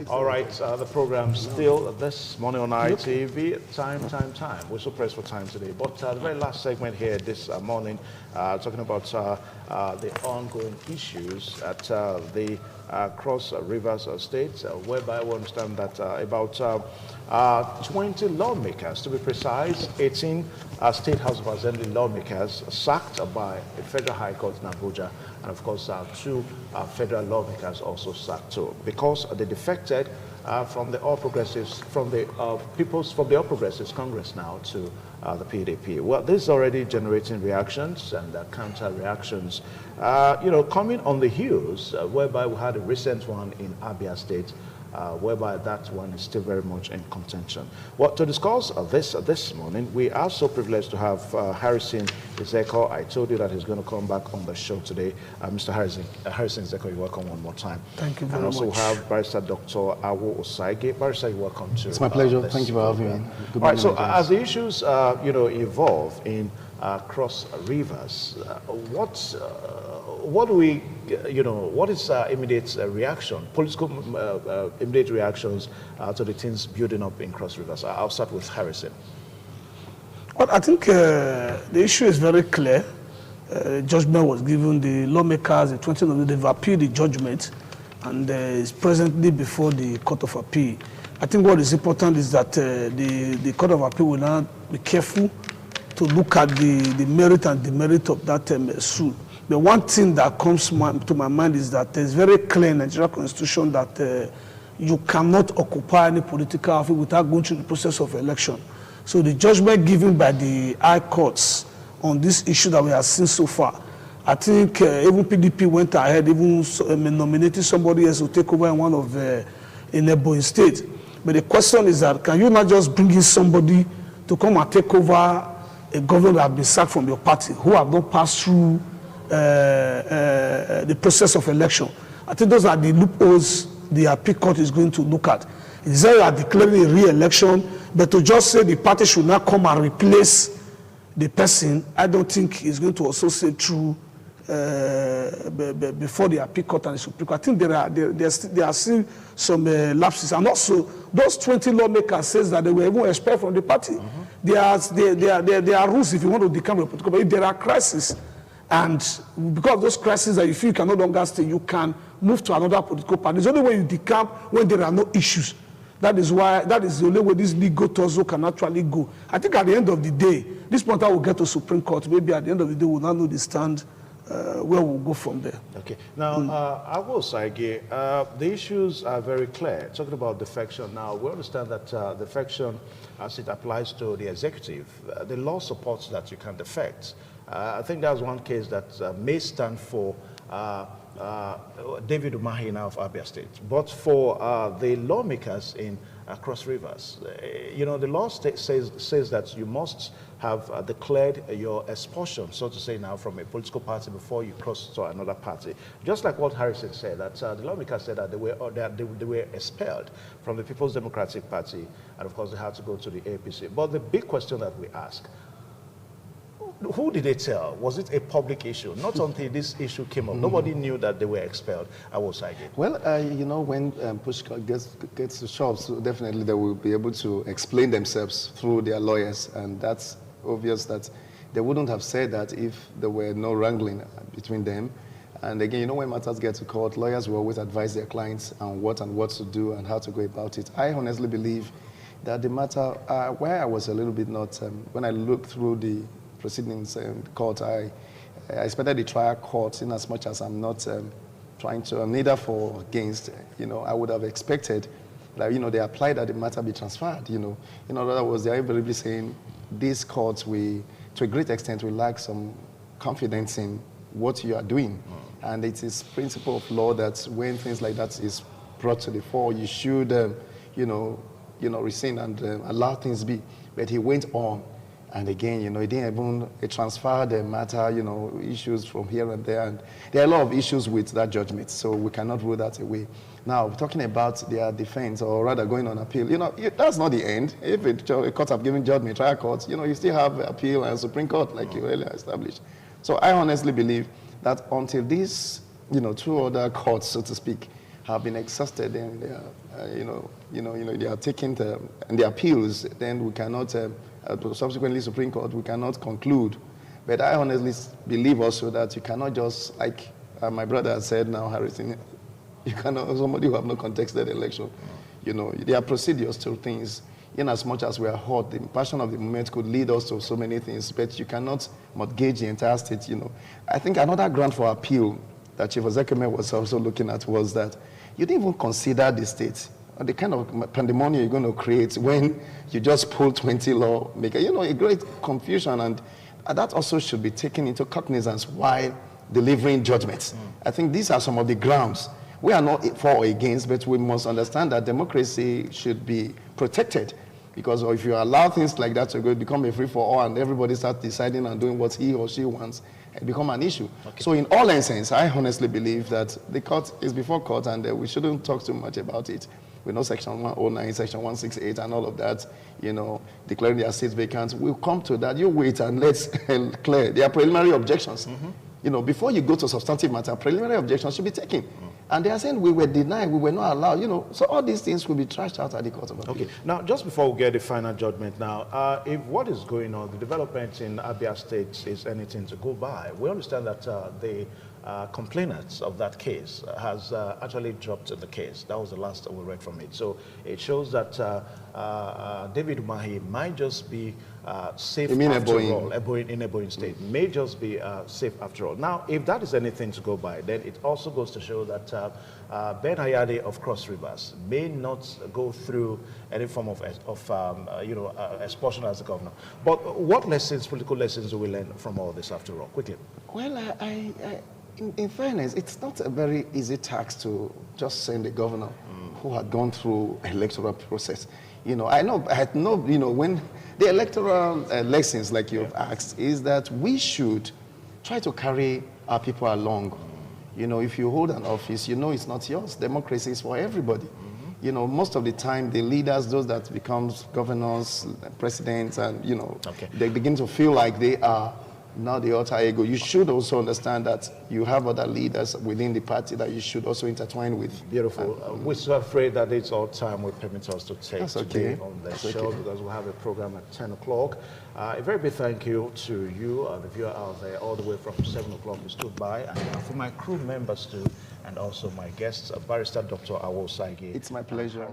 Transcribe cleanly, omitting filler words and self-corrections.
All right, the program still this morning on ITV. Time. We're so pressed for time today. But the very last segment here this morning, talking about the ongoing issues at the Cross Rivers State, whereby we understand that about 20 lawmakers, to be precise, 18 State House of Assembly lawmakers sacked by a federal high court in Abuja, and of course 2 federal lawmakers also sacked too, because they defected from the All Progressives, from the All Progressives Congress now to the PDP. Well, this is already generating reactions and counter reactions, coming on the heels, whereby we had a recent one in Abia State, whereby that one is still very much in contention. Well, to discuss this morning, we are so privileged to have Harrison Ezeko. I told you that he's going to come back on the show today. Mr. Harrison Ezeko, you're welcome one more time. Thank you very much. And also have Barrister Dr. Awo Osaige. Barrister, you're welcome to. It's my pleasure. Thank you for having me. All right, so as the issues, evolve in Cross Rivers, what do we, what is immediate reaction, political immediate reactions to the things building up in Cross Rivers? I'll start with Harrison. Well, I think the issue is very clear. Judgment was given. The lawmakers, the 20 of them, they've appealed the judgment, and is presently before the Court of Appeal. I think what is important is that the Court of Appeal will now be careful to look at the merit and demerit of that suit. The one thing that comes to my mind is that there's very clear in the Nigerian Constitution that you cannot occupy any political office without going through the process of election. So the judgment given by the high courts on this issue that we have seen so far, I think even PDP went ahead, even nominated somebody else to take over in one of in neighboring state. But the question is that, can you not just bring in somebody to come and take over a governor that has been sacked from your party, who have not passed through the process of election? I think those are the loopholes the appeal court is going to look at. It's either are declaring a re-election, but to just say the party should not come and replace the person, I don't think is going to also say true before the appeal court and the Supreme Court. I think there are still some lapses, and also those 20 lawmakers says that they were even expelled from the party. There are rules if you want to become a political, but if there are crises, and because of those crises that you feel you can no longer stay, you can move to another political party. It's only when you decamp when there are no issues. That is the only way this legal tussle can actually go. I think at the end of the day, this matter will get to Supreme Court. Maybe at the end of the day, we'll not know the stand where we'll go from there. Okay. Now, Awo Osaige, the issues are very clear. Talking about defection now, we understand that defection, as it applies to the executive, the law supports that you can defect. I think that's one case that may stand for David Umahi now of Abia State. But for the lawmakers in Cross Rivers, the law says that you must have declared your expulsion, so to say now, from a political party before you cross to another party. Just like what Harrison said, that the lawmakers said that they were expelled from the People's Democratic Party, and of course they had to go to the APC. But the big question that we ask, who did they tell? Was it a public issue? Not until this issue came up. Nobody knew that they were expelled. I was like it. Well, when push gets to shove, so definitely they will be able to explain themselves through their lawyers, and that's obvious that they wouldn't have said that if there were no wrangling between them. And again, when matters get to court, lawyers will always advise their clients on what to do and how to go about it. I honestly believe that the matter, where I was a little bit not, when I looked through the proceedings in court, I expected the trial court, in as much as I'm not trying to, neither for or against, I would have expected that, they applied that the matter be transferred, In other words, they're invariably saying these courts, to a great extent, we lack some confidence in what you are doing. And it is principle of law that when things like that is brought to the fore, you should, rescind and allow things be. But he went on. And again, he didn't even transfer the matter, issues from here and there. And there are a lot of issues with that judgment, so we cannot rule that away. Now, talking about their defense, or rather going on appeal, that's not the end. If a court have given judgment, trial courts, you still have appeal and Supreme Court, like you earlier established. So I honestly believe that until these, 2 other courts, so to speak, have been exhausted and they are, they are taking the appeals, then we cannot, subsequently Supreme Court, we cannot conclude. But I honestly believe also that you cannot just, like my brother has said now, Harrison, you cannot, somebody who have not contested election, there are procedures to things. In as much as we are hot, the passion of the moment could lead us to so many things, but you cannot mortgage the entire state, I think another ground for appeal that Chief Ezekeme was also looking at was that you didn't even consider the state, or the kind of pandemonium you're going to create when you just pull 20 lawmakers, a great confusion, and that also should be taken into cognizance while delivering judgments. I think these are some of the grounds. We are not for or against, but we must understand that democracy should be protected. Because if you allow things like that to go, become a free-for-all and everybody starts deciding and doing what he or she wants, it become an issue. Okay. So in all essence, I honestly believe that the court is before court and we shouldn't talk too much about it. We know Section 109, Section 168 and all of that, declaring their seats vacant. We'll come to that. You wait and let's clear. There are preliminary objections. Before you go to substantive matter, preliminary objections should be taken. And they are saying we were denied, we were not allowed, so all these things will be trashed out at the Court of Appeal. Okay, now just before we get the final judgment now, if what is going on, the development in Abia State is anything to go by, we understand that the complainants of that case has actually dropped the case. That was the last we read from it. So it shows that David Umahi might just be safe after all. In Ebonyi State may just be safe after all. Now, if that is anything to go by, then it also goes to show that Ben Hayade of Cross Rivers may not go through any form of expulsion as the governor. But what lessons, political lessons, do we learn from all this after all? Quickly. Well, in fairness, it's not a very easy task to just send a governor who had gone through electoral process. I know when the electoral lessons, like you've asked, is that we should try to carry our people along. If you hold an office, it's not yours. Democracy is for everybody. Most of the time, the leaders, those that become governors, presidents, and, they begin to feel like they are now the alter ego. You should also understand that you have other leaders within the party that you should also intertwine with. Beautiful. We're so afraid that it's all time will permit us to take today on the show because we'll have a program at 10 o'clock. A very big thank you to you, the viewer out there, all the way from 7 o'clock who stood by, and for my crew members too, and also my guests, Barrister Dr. Awo Saige. It's my pleasure.